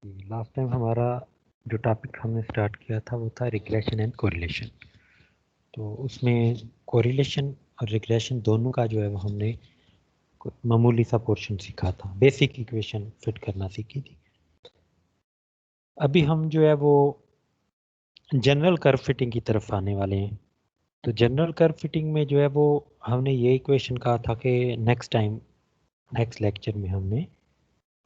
Last time हमारा जो topic हमने स्टार्ट किया था वो था रिग्रेशन एंड कोरिलेशन। तो उसमें कोरिलेशन और रिग्रेशन दोनों का जो है वो हमने मामूली सा पोर्शन सीखा था, बेसिक इक्वेशन फिट करना सीखी थी। अभी हम जो है वो जनरल कर्व फिटिंग की तरफ आने वाले हैं। तो जनरल कर्व फिटिंग में जो है वो हमने ये इक्वेशन कहा था कि नेक्स्ट टाइम नेक्स्ट लेक्चर में हमने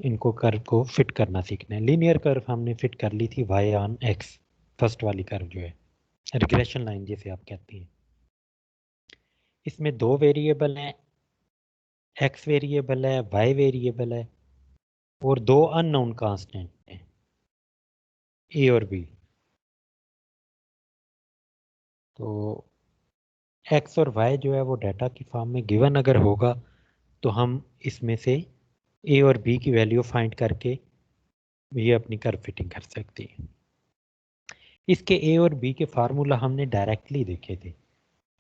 इनको कर्व को फिट करना सीखना है। लीनियर कर्व हमने फिट कर ली थी y ऑन x, फर्स्ट वाली कर्व जो है रिग्रेशन लाइन जिसे आप कहते हैं। इसमें दो वेरिएबल हैं, x वेरिएबल है, y वेरिएबल है और दो अननोन कांस्टेंट हैं a और b। तो x और y जो है वो डाटा की फॉर्म में गिवन अगर होगा तो हम इसमें से a और b की वैल्यू फाइंड करके ये अपनी कर्व फिटिंग कर सकते हैं। इसके a और b के फार्मूला हमने डायरेक्टली देखे थे,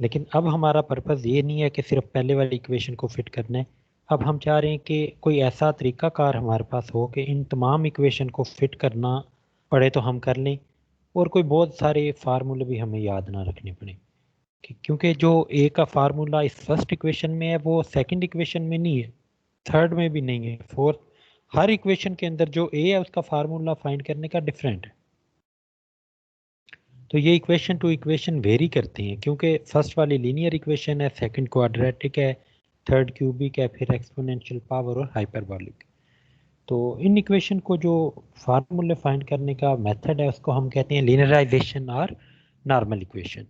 लेकिन अब हमारा पर्पज़ ये नहीं है कि सिर्फ पहले वाली इक्वेशन को फिट करना है। अब हम चाह रहे हैं कि कोई ऐसा तरीकाकार हमारे पास हो कि इन तमाम इक्वेशन को फिट करना पड़े तो हम कर लें, और कोई बहुत सारे फार्मूले भी हमें याद ना रखने पड़े। क्योंकि जो ए का फार्मूला इस फर्स्ट इक्वेशन में है वो सेकंड इक्वेशन में नहीं है, थर्ड में भी नहीं है, फोर्थ। हर इक्वेशन के अंदर जो ए है उसका फार्मूला फाइंड करने का डिफरेंट है। तो ये इक्वेशन टू इक्वेशन वेरी करती हैं, क्योंकि फर्स्ट वाली लीनियर इक्वेशन है, सेकंड क्वाड्रेटिक है, थर्ड क्यूबिक है, फिर एक्सपोनेंशियल पावर और हाइपरबॉलिक। तो इन इक्वेशन को जो फार्मूले फाइंड करने का मेथड है उसको हम कहते हैं लीनियराइजेशन और नॉर्मल इक्वेशन।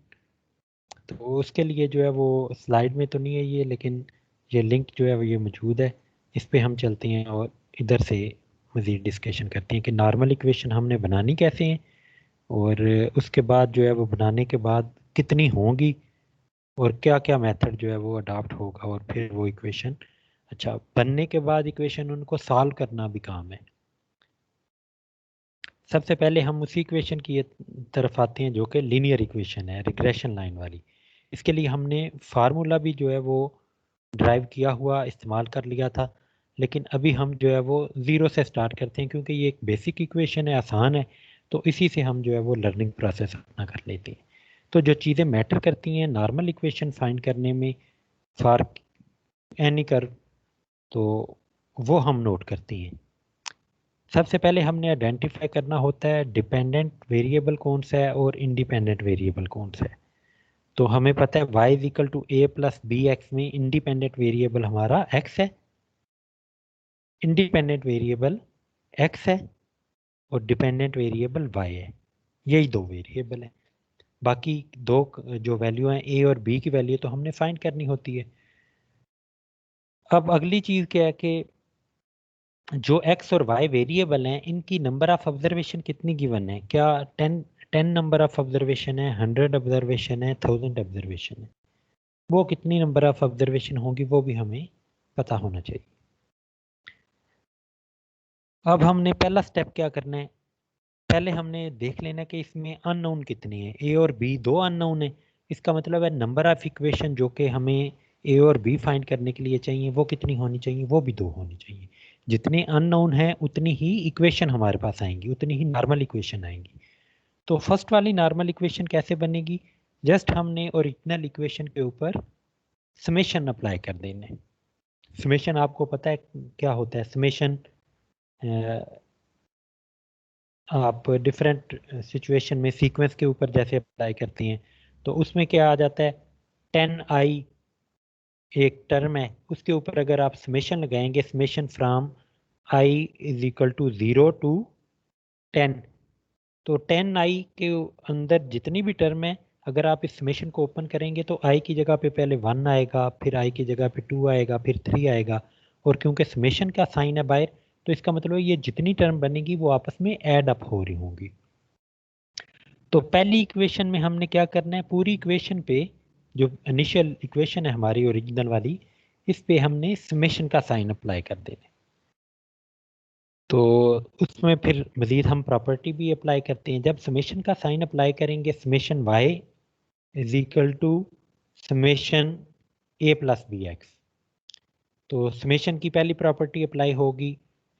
तो उसके लिए जो है वो स्लाइड में तो नहीं है ये, लेकिन ये लिंक जो है वो ये मौजूद है, इस पे हम चलते हैं और इधर से मज़ीद डिस्कशन करते हैं कि नॉर्मल इक्वेशन हमने बनानी कैसे हैं, और उसके बाद जो है वो बनाने के बाद कितनी होंगी और क्या क्या मेथड जो है वो अडॉप्ट होगा, और फिर वो इक्वेशन अच्छा बनने के बाद इक्वेशन उनको सॉल्व करना भी काम है। सबसे पहले हम उसी इक्वेशन की तरफ आते हैं जो कि लीनियर इक्वेशन है, रिग्रेशन लाइन वाली। इसके लिए हमने फार्मूला भी जो है वो ड्राइव किया हुआ इस्तेमाल कर लिया था, लेकिन अभी हम जो है वो ज़ीरो से स्टार्ट करते हैं क्योंकि ये एक बेसिक इक्वेशन है, आसान है। तो इसी से हम जो है वो लर्निंग प्रोसेस अपना कर लेते हैं। तो जो चीज़ें मैटर करती हैं नॉर्मल इक्वेशन फाइंड करने में फॉर एनी कर्व, तो वो हम नोट करते हैं। सबसे पहले हमने आइडेंटिफाई करना होता है डिपेंडेंट वेरिएबल कौन सा है और इंडिपेंडेंट वेरिएबल कौन सा है। तो हमें पता है y is equal to a plus b x में इंडिपेंडेंट वेरिएबल हमारा x है, इंडिपेंडेंट वेरिएबल x है और डिपेंडेंट वेरिएबल y है। यही दो वेरिएबल है, बाकी दो जो वैल्यू हैं a और b की वैल्यू तो हमने फाइंड करनी होती है। अब अगली चीज़ क्या है कि जो x और y वेरिएबल हैं इनकी नंबर ऑफ ऑब्जर्वेशन कितनी गिवन है, क्या 10 नंबर ऑफ ऑब्जर्वेशन है, 100 ऑब्जर्वेशन है, 1000 ऑब्जर्वेशन है, वो कितनी नंबर ऑफ ऑब्जर्वेशन होंगी वो भी हमें पता होना चाहिए। अब हमने पहला स्टेप क्या करना है, पहले हमने देख लेना कि इसमें अननोन कितनी है। ए और बी दो अननोन है, इसका मतलब है नंबर ऑफ इक्वेशन जो कि हमें ए और बी फाइंड करने के लिए चाहिए वो कितनी होनी चाहिए, वो भी दो होनी चाहिए। जितने अननोन है उतनी ही इक्वेशन हमारे पास आएंगी, उतनी ही नॉर्मल इक्वेशन आएंगी। तो फर्स्ट वाली नॉर्मल इक्वेशन कैसे बनेगी, जस्ट हमने ओरिजिनल इक्वेशन के ऊपर समेशन अप्लाई कर देना है। समेशन आपको पता है क्या होता है, समेशन आप डिफरेंट सिचुएशन में सीक्वेंस के ऊपर जैसे अप्लाई करते हैं, तो उसमें क्या आ जाता है, 10i एक टर्म है, उसके ऊपर अगर आप समेशन लगाएंगे, summation from i is equal to 0 to 10, तो 10i के अंदर जितनी भी टर्म है अगर आप इस समेशन को ओपन करेंगे तो i की जगह पे पहले 1 आएगा, फिर i की जगह पे 2 आएगा, फिर 3 आएगा, और क्योंकि समेशन का साइन है बाहर, तो इसका मतलब ये जितनी टर्म बनेगी वो आपस में ऐड अप हो रही होंगी। तो पहली इक्वेशन में हमने क्या करना है, पूरी इक्वेशन पे जो इनिशियल इक्वेशन है हमारी ओरिजिनल वाली, इस पे हमने समेशन का साइन अप्लाई कर देना है। तो उसमें फिर मज़ीद हम प्रॉपर्टी भी अप्लाई करते हैं। जब समेशन का साइन अप्लाई करेंगे, summation y is equal to summation a plus b x, तो समेशन की पहली प्रॉपर्टी अप्लाई होगी,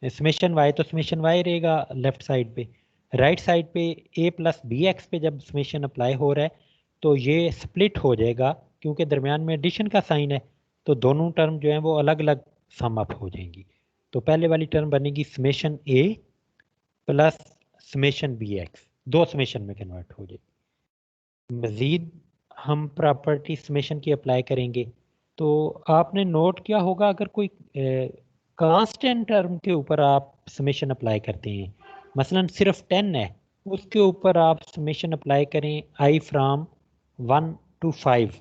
समेशन वाई तो समेशन वाई रहेगा लेफ्ट साइड पे, राइट साइड पे ए प्लस बी एक्स पे जब समेशन अप्लाई हो रहा है तो ये स्प्लिट हो जाएगा, क्योंकि दरमियान में एडिशन का साइन है तो दोनों टर्म जो है वो अलग अलग सम अप हो जाएंगी। तो पहले वाली टर्म बनेगी समेशन ए प्लस समेशन बी एक्स, दो समेशन में कन्वर्ट हो जाएगी। मजीद हम प्रॉपर्टी समेशन की अप्लाई करेंगे तो आपने नोट किया होगा अगर कोई कांस्टेंट टर्म के ऊपर आप समेशन अप्लाई करते हैं, मसलन सिर्फ 10 है, उसके ऊपर आप समेशन अप्लाई करें आई फ्राम 1 to 5,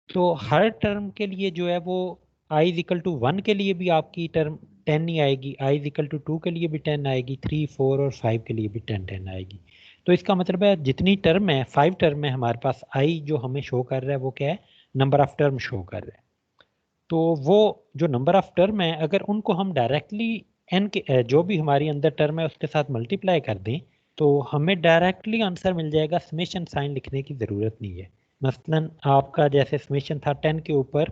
तो हर टर्म के लिए जो है वो i इज इक्वल टू 1 के लिए भी आपकी टर्म 10 ही आएगी, i इज इक्वल टू 2 के लिए भी 10 आएगी, 3, 4 और 5 के लिए भी 10 आएगी। तो इसका मतलब है जितनी टर्म है, 5 टर्म है हमारे पास, i जो हमें शो कर रहा है वो क्या है, नंबर ऑफ टर्म शो कर रहा है। तो वो जो नंबर ऑफ टर्म है अगर उनको हम डायरेक्टली एन के जो भी हमारी अंदर टर्म है उसके साथ मल्टीप्लाई कर दें तो हमें डायरेक्टली आंसर मिल जाएगा, समेशन साइन लिखने की ज़रूरत नहीं है। मसलन आपका जैसे समेशन था 10 के ऊपर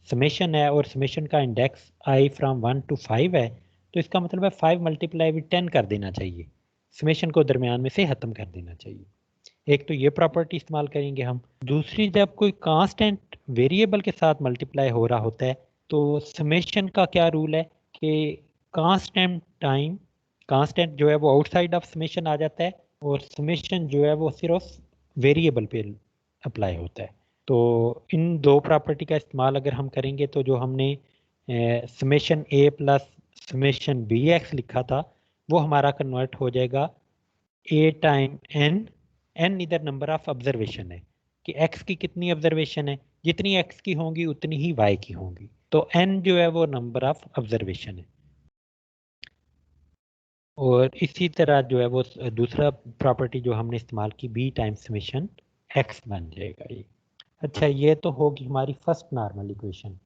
समेशन है और समेशन का इंडेक्स आई फ्राम 1 to 5 है, तो इसका मतलब है 5 मल्टीप्लाई विद 10 कर देना चाहिए, समेशन को दरमियान में से ख़त्म कर देना चाहिए। एक तो ये प्रॉपर्टी इस्तेमाल करेंगे हम। दूसरी, जब कोई कांस्टेंट वेरिएबल के साथ मल्टीप्लाई हो रहा होता है तो समेशन का क्या रूल है कि कांस्टेंट टाइम, कांस्टेंट जो है वो आउटसाइड ऑफ समेशन आ जाता है और समेशन जो है वो सिर्फ वेरिएबल पे अप्लाई होता है। तो इन दो प्रॉपर्टी का इस्तेमाल अगर हम करेंगे तो जो हमने समेशन ए प्लस समेशन बी एक्स लिखा था वो हमारा कन्वर्ट हो जाएगा ए टाइम एन, एन इधर नंबर ऑफ ऑब्जर्वेशन है कि एक्स की कितनी ऑब्जर्वेशन है, जितनी एक्स की होंगी उतनी ही वाई की होंगी, तो एन जो है वो नंबर ऑफ ऑब्जर्वेशन है। और इसी तरह जो है वो दूसरा प्रॉपर्टी जो हमने इस्तेमाल की बी टाइम समेशन एक्स बन जाएगा ये। अच्छा, ये तो होगी हमारी फर्स्ट नॉर्मल इक्वेशन।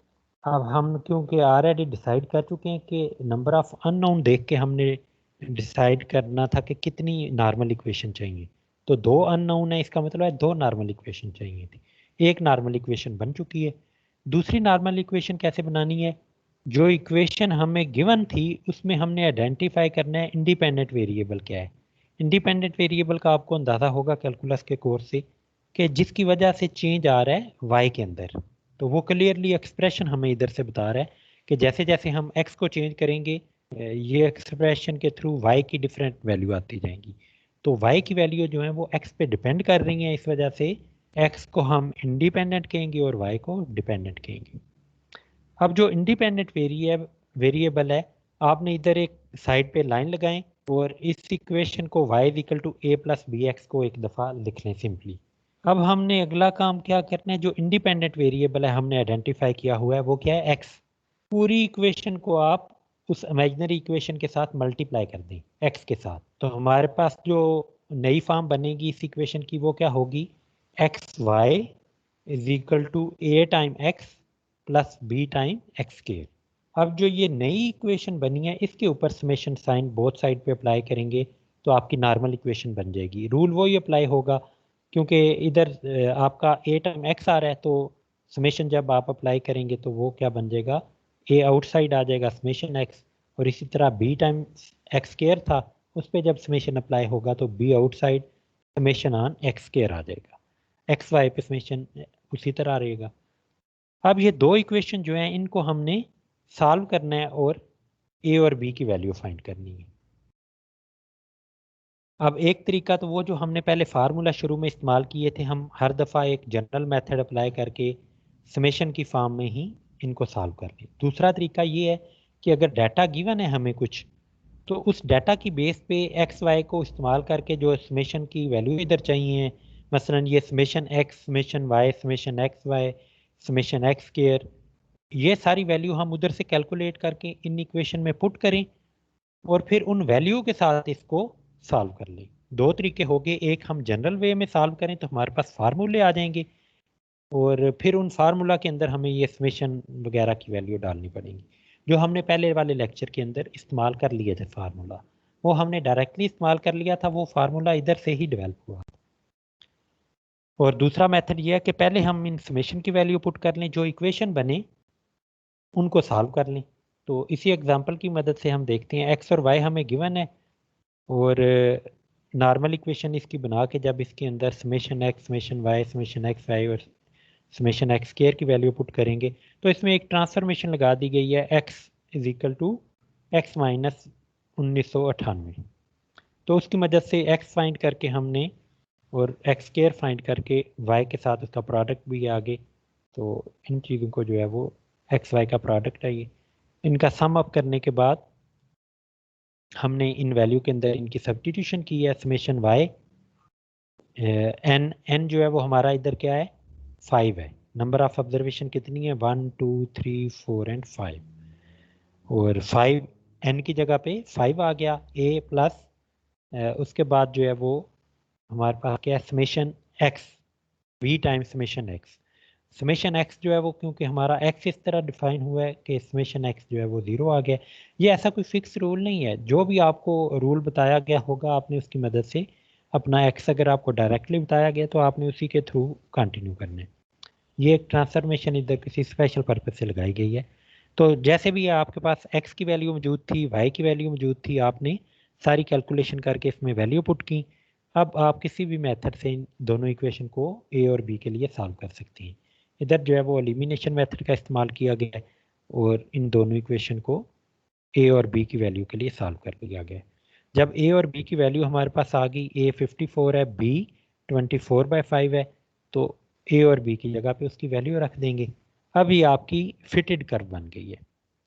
अब हम क्योंकि ऑलरेडी डिसाइड कर चुके हैं कि नंबर ऑफ अननोन देख के हमने डिसाइड करना था कि कितनी नॉर्मल इक्वेशन चाहिए, तो दो अननोन है, इसका मतलब है दो नॉर्मल इक्वेशन चाहिए थी। एक नॉर्मल इक्वेशन बन चुकी है। दूसरी नॉर्मल इक्वेशन कैसे बनानी है, जो इक्वेशन हमें गिवन थी उसमें हमने आइडेंटिफाई करना है इंडिपेंडेंट वेरिएबल क्या है। इंडिपेंडेंट वेरिएबल का आपको अंदाज़ा होगा कैलकुलस के कोर्स से कि जिसकी वजह से चेंज आ रहा है वाई के अंदर, तो वो क्लियरली एक्सप्रेशन हमें इधर से बता रहा है कि जैसे जैसे हम एक्स को चेंज करेंगे ये एक्सप्रेशन के थ्रू वाई की डिफरेंट वैल्यू आती जाएंगी। तो वाई की वैल्यू जो है वो एक्स पे डिपेंड कर रही है, इस वजह से एक्स को हम इंडिपेंडेंट कहेंगे और वाई को डिपेंडेंट कहेंगे। अब जो इंडिपेंडेंट वेरिएबल है, आपने इधर एक साइड पे लाइन लगाएं और इस इक्वेशन को y is equal to a plus b x को एक दफ़ा लिख लें सिंपली। अब हमने अगला काम क्या करना है, जो इंडिपेंडेंट वेरिएबल है हमने आइडेंटिफाई किया हुआ है वो क्या है, x। पूरी इक्वेशन को आप उस इमेजिनरी इक्वेशन के साथ मल्टीप्लाई कर दें x के साथ, तो हमारे पास जो नई फॉर्म बनेगी इस इक्वेशन की वो क्या होगी, x y is equal to a time x plus b time x square. अब जो ये नई इक्वेशन बनी है इसके ऊपर समेशन साइन बोथ साइड पे अप्लाई करेंगे तो आपकी नॉर्मल इक्वेशन बन जाएगी। रूल वही अप्लाई होगा क्योंकि इधर आपका ए टाइम एक्स आ रहा है, तो समेशन जब आप अप्लाई करेंगे तो वो क्या बन जाएगा, ए आउटसाइड आ जाएगा समेशन एक्स, और इसी तरह बी टाइम एक्स स्क्वायर था उस पर जब समेशन अप्लाई होगा तो B outside summation on X square आ जाएगा, एक्स वाई पे समेशन उसी तरह रहेगा। अब ये दो इक्वेशन जो हैं इनको हमने सॉल्व करना है और ए और बी की वैल्यू फाइंड करनी है। अब एक तरीका तो वो जो हमने पहले फार्मूला शुरू में इस्तेमाल किए थे, हम हर दफ़ा एक जनरल मेथड अप्लाई करके समेशन की फॉर्म में ही इनको सॉल्व कर लें। दूसरा तरीका ये है कि अगर डाटा गिवन है हमें कुछ, तो उस डाटा की बेस पे एक्स वाई को इस्तेमाल करके जो समेशन की वैल्यू इधर चाहिए, मसलन ये summation x, summation y, summation x y, summation x square, ये सारी वैल्यू हम उधर से कैलकुलेट करके इन इक्वेशन में पुट करें और फिर उन वैल्यू के साथ इसको सॉल्व कर लें। दो तरीके हो गए, एक हम जनरल वे में सॉल्व करें तो हमारे पास फार्मूले आ जाएंगे और फिर उन फार्मूला के अंदर हमें ये समेशन वगैरह की वैल्यू डालनी पड़ेगी। जो हमने पहले वाले लेक्चर के अंदर इस्तेमाल कर लिए थे फार्मूला, वो हमने डायरेक्टली इस्तेमाल कर लिया था, वो फार्मूला इधर से ही डेवलप हुआ। और दूसरा मेथड ये है कि पहले हम इन समेशन की वैल्यू पुट कर लें, जो इक्वेशन बने उनको सॉल्व कर लें, तो इसी एग्जांपल की मदद से हम देखते हैं एक्स और वाई हमें गिवन है और नॉर्मल इक्वेशन इसकी बना के जब इसके अंदर summation x summation x y और समेशन एक्स स्क्वायर की वैल्यू पुट करेंगे तो इसमें एक ट्रांसफॉर्मेशन लगा दी गई है x is equal to x minus 1998। तो उसकी मदद से एक्स फाइंड करके हमने और एक्स स्क्वायर फाइंड करके वाई के साथ उसका प्रोडक्ट भी आगे। तो इन चीज़ों को जो है वो एक्स वाई का प्रोडक्ट है ये। इनका सम अप करने के बाद हमने इन वैल्यू के अंदर इनकी सब्स्टिट्यूशन की है समेशन वाई एन जो है वो हमारा इधर क्या है 5 है। नंबर ऑफ ऑब्जर्वेशन कितनी है 1 2 3 4 एंड 5 और 5 एन की जगह पे 5 आ गया ए प्लस उसके बाद जो है वो हमारे पास क्या है summation x v time summation x. Summation x जो है वो क्योंकि हमारा एक्स इस तरह डिफाइन हुआ है कि समेशन एक्स जो है वो 0 आ गया। ये ऐसा कोई फिक्स रूल नहीं है, जो भी आपको रूल बताया गया होगा आपने उसकी मदद से अपना एक्स अगर आपको डायरेक्टली बताया गया तो आपने उसी के थ्रू कंटिन्यू करना है। ये एक ट्रांसफॉर्मेशन इधर किसी स्पेशल पर्पज से लगाई गई है। तो जैसे भी आपके पास एक्स की वैल्यू मौजूद थी वाई की वैल्यू मौजूद थी आपने सारी कैलकुलेशन करके इसमें वैल्यू पुट की। अब आप किसी भी मेथड से इन दोनों इक्वेशन को ए और बी के लिए सॉल्व कर सकते हैं। इधर जो है वो एलिमिनेशन मेथड का इस्तेमाल किया गया है और इन दोनों इक्वेशन को ए और बी की वैल्यू के लिए सॉल्व कर लिया गया। जब ए और बी की वैल्यू हमारे पास आ गई ए 54 है बी 24/5 है तो ए और बी की जगह पे उसकी वैल्यू रख देंगे। अब ये आपकी फिटेड कर्व बन गई है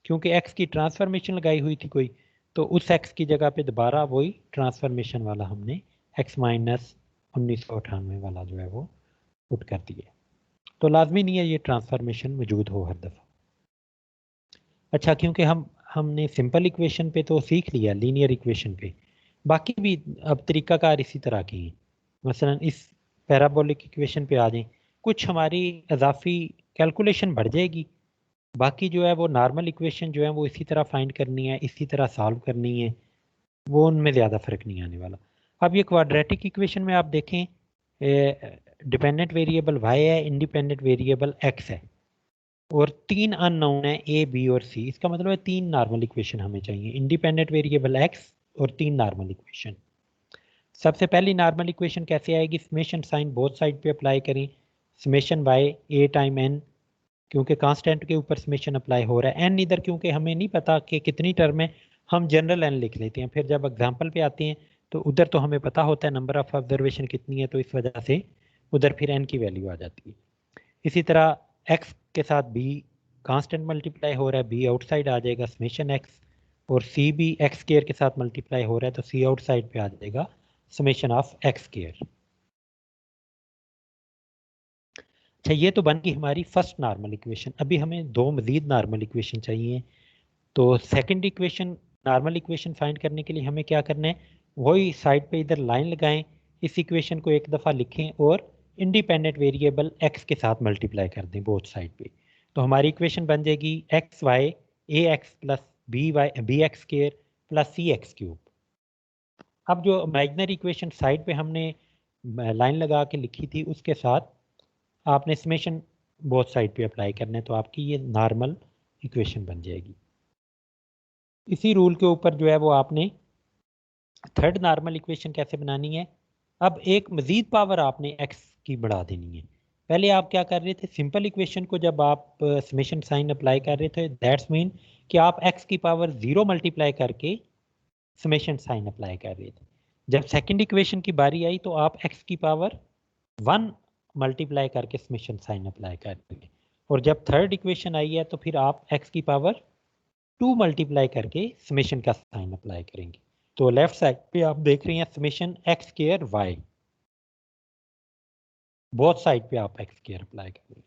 क्योंकि एक्स की ट्रांसफॉर्मेशन लगाई हुई थी कोई, तो उस एक्स की जगह पे दोबारा वही ट्रांसफॉर्मेशन वाला हमने एक्स माइनस 1998 वाला जो है वो पुट कर दिया। तो लाजमी नहीं है ये ट्रांसफॉर्मेशन मौजूद हो हर दफ़ा। अच्छा क्योंकि हमने सिंपल इक्वेशन पे तो सीख लिया लीनियर इक्वेशन पे, बाकी भी अब तरीक़ाकार इसी तरह की हैं। मसलन इस पैराबोलिक इक्वेशन पे आ जाएं, कुछ हमारी इजाफी कैलकुलेशन बढ़ जाएगी, बाकी जो है वो नॉर्मल इक्वेशन जो है वो इसी तरह फाइंड करनी है इसी तरह सॉल्व करनी है, वो उनमें ज़्यादा फ़र्क नहीं आने वाला। अब ये क्वाड्रेटिक इक्वेशन में आप देखें डिपेंडेंट वेरिएबल वाई है इंडिपेंडेंट वेरिएबल एक्स है और 3 अननोन है ए बी और सी। इसका मतलब है 3 नॉर्मल इक्वेशन हमें चाहिए, इंडिपेंडेंट वेरिएबल एक्स और 3 नॉर्मल इक्वेशन। सबसे पहली नॉर्मल इक्वेशन कैसे आएगी, समेशन साइन बोथ साइड पे अप्लाई करें, summation by a time n क्योंकि कांस्टेंट के ऊपर समेशन अप्लाई हो रहा है, एन इधर क्योंकि हमें नहीं पता कि कितनी टर्म है हम जनरल एन लिख लेते हैं, फिर जब एग्जाम्पल पे आते हैं तो उधर तो हमें पता होता है नंबर ऑफ ऑब्जर्वेशन कितनी है, तो इस वजह से उधर फिर एन की वैल्यू आ जाती है। इसी तरह एक्स के साथ बी कांस्टेंट मल्टीप्लाई हो रहा है, बी आउटसाइड आ जाएगा समेशन एक्स, और सी भी एक्स स्क्वायर के साथ मल्टीप्लाई हो रहा है तो सी आउटसाइड पे आ जाएगा समेशन ऑफ एक्स स्क्वायर। अच्छा ये तो बन गई हमारी फर्स्ट नॉर्मल इक्वेशन। अभी हमें दो मजीद नॉर्मल इक्वेशन चाहिए। तो second equation normal equation find करने के लिए हमें क्या करना है, वही साइड पे इधर लाइन लगाएं, इस इक्वेशन को एक दफ़ा लिखें और इंडिपेंडेंट वेरिएबल एक्स के साथ मल्टीप्लाई कर दें बोथ साइड पे। तो हमारी इक्वेशन बन जाएगी x y a x plus b x square plus c x cube. अब जो इमेजिनरी इक्वेशन साइड पे हमने लाइन लगा के लिखी थी उसके साथ आपने समेशन बोथ साइड पे अप्लाई करना है तो आपकी ये नॉर्मल इक्वेशन बन जाएगी। इसी रूल के ऊपर जो है वो आपने थर्ड नॉर्मल इक्वेशन कैसे बनानी है, अब एक मजीद पावर आपने एक्स की बढ़ा देनी है। पहले आप क्या कर रहे थे, सिंपल इक्वेशन को जब आप समेशन साइन अप्लाई कर रहे थे दैट्स मीन कि आप एक्स की पावर 0 मल्टीप्लाई करके समेशन साइन अप्लाई कर रहे थे। जब सेकंड इक्वेशन की बारी आई तो आप एक्स की पावर 1 मल्टीप्लाई करके समेशन साइन अप्लाई कर रहे थे, और जब थर्ड इक्वेशन आई है तो फिर आप एक्स की पावर 2 मल्टीप्लाई करके समेशन का साइन अप्लाई करेंगे। तो लेफ्ट साइड पे आप देख रहे हैं summation x square y, both side पे आप एक्स स्क्वायर अप्लाई करेंगे।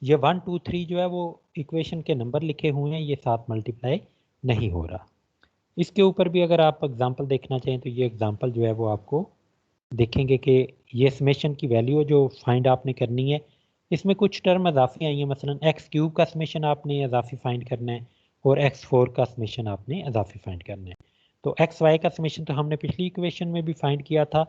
ये 1 2 3 जो है वो इक्वेशन के नंबर लिखे हुए हैं, ये साथ मल्टीप्लाई नहीं हो रहा। इसके ऊपर भी अगर आप एग्जांपल देखना चाहें तो ये एग्जांपल जो है वो आपको देखेंगे कि ये समेशन की वैल्यू जो फाइंड आपने करनी है इसमें कुछ टर्म इजाफी आई हैं, मसलन एक्स क्यूब का समेशन आपने इजाफी फाइंड करना है और एक्स फोर का समेशन आपने इजाफी फाइंड करना है। तो एक्स वाई का समेशन तो हमने पिछली इक्वेशन में भी फाइंड किया था,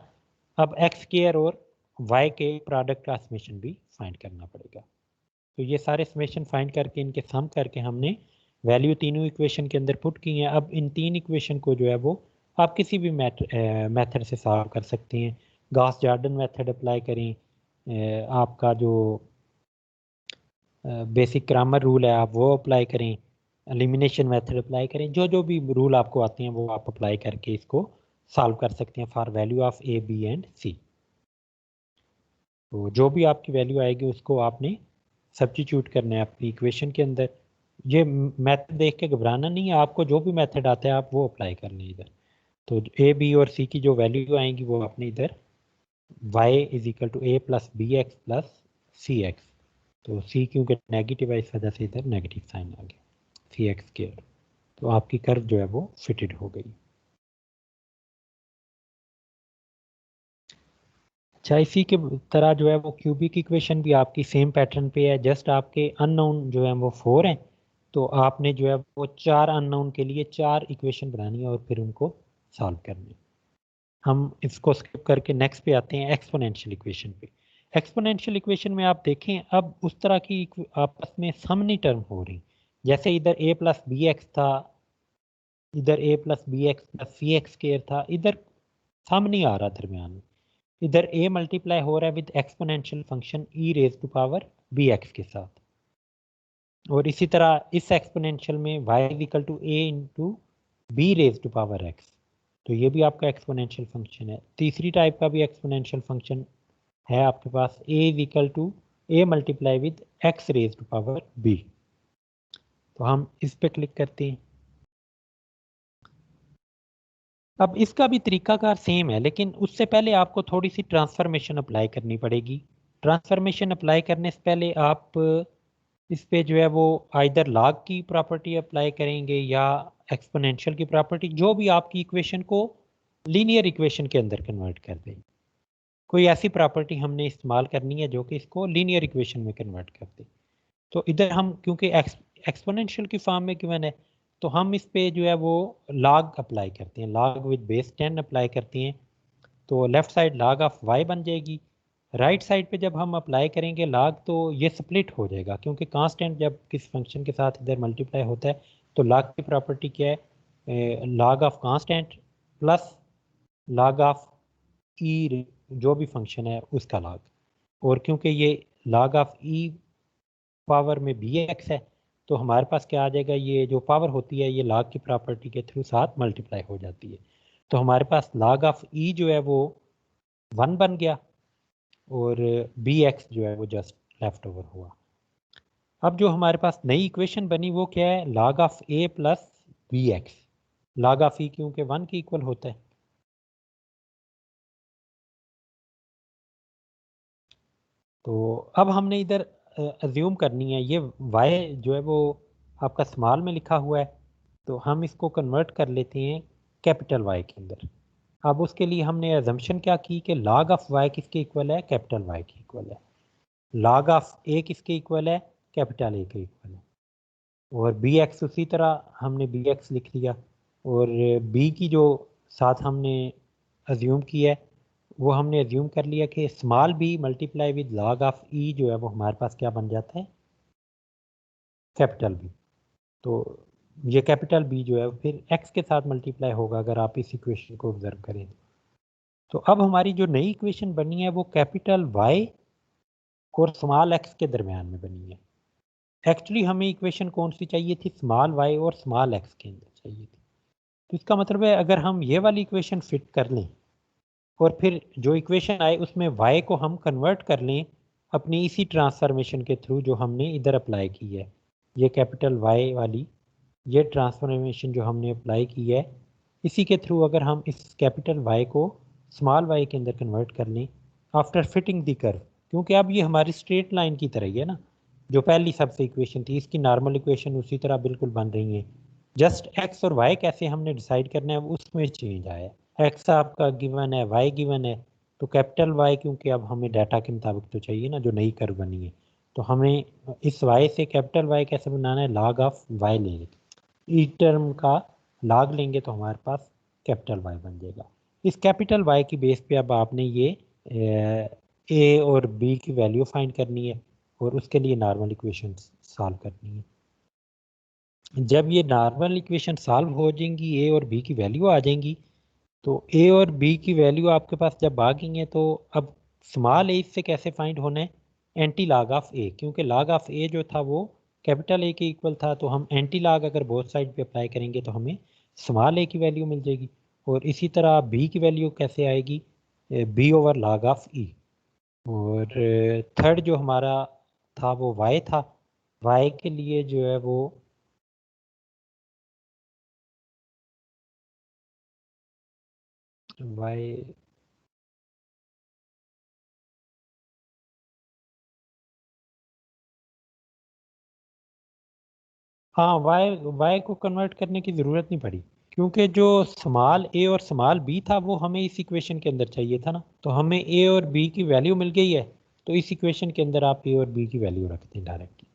अब एक्स स्क्वायर और वाई के प्रोडक्ट का समेशन भी फाइंड करना पड़ेगा। तो ये सारे समेशन फाइंड करके इनके सम करके हमने वैल्यू तीनों इक्वेशन के अंदर पुट की हैं। अब इन 3 इक्वेशन को जो है वो आप किसी भी मेथड से सॉल्व कर सकते हैं। गॉस जॉर्डन मेथड अप्लाई करें, आपका जो बेसिक ग्रामर रूल है आप वो अप्लाई करें, एलिमिनेशन मेथड अप्लाई करें, जो जो भी रूल आपको आते हैं वो आप अप्लाई करके इसको सॉल्व कर सकते हैं for value of a b and c. तो जो भी आपकी वैल्यू आएगी उसको आपने सब्स्टिट्यूट करना है अपनी इक्वेशन के अंदर। ये मेथड देख के घबराना नहीं है, आपको जो भी मेथड आता है आप वो अप्लाई कर लें इधर। तो ए बी और सी की जो वैल्यू आएंगी वो आपने इधर y is equal to a plus b x plus c x, तो सी क्योंकि नेगेटिव है इस वजह से इधर नेगेटिव साइन आ गया, सी एक्स स्क्वायर। तो आपकी कर्व जो है वो फिटेड हो गई। अच्छा, इसी के तरह जो है वो क्यूबिक इक्वेशन भी आपकी सेम पैटर्न पे है, जस्ट आपके अननोन जो है वो 4 हैं। तो आपने जो है वो 4 अननोन के लिए 4 इक्वेशन बनानी है और फिर उनको सॉल्व करनी है। हम इसको स्किप करके नेक्स्ट पे आते हैं, एक्सपोनेंशियल इक्वेशन पे। एक्सपोनेंशियल इक्वेशन में आप देखें अब उस तरह की आपस में समनी टर्म हो रही, जैसे इधर ए प्लस बी एक्स था, इधर ए plus b x plus c x square था, इधर सम नहीं आ रहा दरमियान में। इधर a मल्टीप्लाई हो रहा है with exponential function e raise to power bx के साथ, और इसी तरह इस एक्सपोनेंशियल में y equal to a into b raise to power x। तो ये भी आपका एक्सपोनेंशियल फंक्शन है। तीसरी टाइप का भी एक्सपोनेंशियल फंक्शन है आपके पास, a equal to a multiply with x raise to power b। तो हम इस पे क्लिक करते हैं। अब इसका भी तरीकाकार सेम है, लेकिन उससे पहले आपको थोड़ी सी ट्रांसफॉर्मेशन अप्लाई करनी पड़ेगी। ट्रांसफॉर्मेशन अप्लाई करने से पहले आप इस पे जो है वो आइदर लॉग की प्रॉपर्टी अप्लाई करेंगे या एक्सपोनेंशियल की प्रॉपर्टी, जो भी आपकी इक्वेशन को लीनियर इक्वेशन के अंदर कन्वर्ट कर दे। कोई ऐसी प्रॉपर्टी हमने इस्तेमाल करनी है जो कि इसको लीनियर इक्वेशन में कन्वर्ट कर दे। तो इधर हम क्योंकि एक्सपोनेंशियल की फॉर्म में गिवन है, तो हम इस पे जो है वो लॉग अप्लाई करते हैं, लॉग विद बेस 10 अप्लाई करते हैं। तो left side log of y बन जाएगी। राइट साइड पे जब हम अप्लाई करेंगे लॉग, तो ये स्प्लिट हो जाएगा, क्योंकि कांस्टेंट जब किस फंक्शन के साथ इधर मल्टीप्लाई होता है तो लॉग की प्रॉपर्टी क्या है, log of constant plus log of e जो भी फंक्शन है उसका लॉग। और क्योंकि ये लॉग ऑफ ई पावर में बी एक्स है, तो हमारे पास क्या आ जाएगा, ये जो पावर होती है ये लॉग की प्रॉपर्टी के थ्रू साथ मल्टीप्लाई हो जाती है। तो हमारे पास लॉग ऑफ ई जो है वो 1 बन गया और बी एक्स जो है वो जस्ट लेफ्ट ओवर हुआ। अब जो हमारे पास नई इक्वेशन बनी वो क्या है, log of a plus b x. Log of e क्योंकि 1 के इक्वल होता है। तो अब हमने इधर अज्यूम करनी है ये y जो है वो आपका स्मॉल में लिखा हुआ है, तो हम इसको कन्वर्ट कर लेते हैं कैपिटल Y के अंदर। अब उसके लिए हमने अजम्पशन क्या की कि log ऑफ y किसके इक्वल है, कैपिटल Y के इक्वल है। log ऑफ a किसके इक्वल है, कैपिटल A के इक्वल है। और बी एक्स उसी तरह हमने बी एक्स लिख लिया, और बी की जो साथ हमने अज्यूम किया है वो हमने अज्यूम कर लिया कि small b multiply with log of e जो है वो हमारे पास क्या बन जाता है, कैपिटल बी। तो ये कैपिटल बी जो है फिर एक्स के साथ मल्टीप्लाई होगा अगर आप इस इक्वेशन को ऑब्जर्व करें। तो अब हमारी जो नई इक्वेशन बनी है वो कैपिटल वाई और स्मॉल एक्स के दरमियान में बनी है। एक्चुअली हमें इक्वेशन कौन सी चाहिए थी, स्मॉल वाई और स्मॉल एक्स के अंदर चाहिए थी। तो इसका मतलब है अगर हम ये वाली इक्वेशन फिट कर लें और फिर जो इक्वेशन आए उसमें y को हम कन्वर्ट कर लें अपनी इसी ट्रांसफॉर्मेशन के थ्रू जो हमने इधर अप्लाई की है, ये कैपिटल Y वाली ये ट्रांसफॉर्मेशन जो हमने अप्लाई की है, इसी के थ्रू अगर हम इस कैपिटल Y को स्मॉल y के अंदर कन्वर्ट कर लें आफ्टर फिटिंग दी कर्व, क्योंकि अब ये हमारी स्ट्रेट लाइन की तरह ही है ना, जो पहली सबसे इक्वेशन थी इसकी नॉर्मल इक्वेशन उसी तरह बिल्कुल बन रही है। जस्ट x और y कैसे हमने डिसाइड करना है उसमें चेंज आया है। एक्स आपका गिवन है, वाई गिवन है, तो कैपिटल वाई क्योंकि अब हमें डाटा के मुताबिक तो चाहिए ना जो नई कर्व बनी है, तो हमें इस वाई से कैपिटल वाई कैसे बनाना है, लॉग ऑफ वाई लेंगे, ई टर्म का लॉग लेंगे तो हमारे पास कैपिटल वाई बन जाएगा। इस कैपिटल वाई की बेस पे अब आपने ये ए और बी की वैल्यू फाइंड करनी है और उसके लिए नॉर्मल इक्वेशन सॉल्व करनी है। जब ये नॉर्मल इक्वेशन सॉल्व हो जाएंगी, ए और बी की वैल्यू आ जाएंगी, तो ए और बी की वैल्यू आपके पास जब आ गई है, तो अब स्मॉल ए से कैसे फाइंड होना है? एंटी लॉग ऑफ ए, क्योंकि लॉग ऑफ ए जो था वो कैपिटल ए के इक्वल था, तो हम एंटी लॉग अगर बोथ साइड पे अप्लाई करेंगे तो हमें स्मॉल ए की वैल्यू मिल जाएगी। और इसी तरह बी की वैल्यू कैसे आएगी? बी ओवर लॉग ऑफ ई। और थर्ड जो हमारा था वो वाई था। वाई के लिए जो है वो वाई, हाँ, वाई वाई को कन्वर्ट करने की ज़रूरत नहीं पड़ी, क्योंकि जो स्मॉल ए और स्मॉल बी था वो हमें इस इक्वेशन के अंदर चाहिए था ना, तो हमें ए और बी की वैल्यू मिल गई है, तो इस इक्वेशन के अंदर आप ए और बी की वैल्यू रखते हैं डायरेक्टली।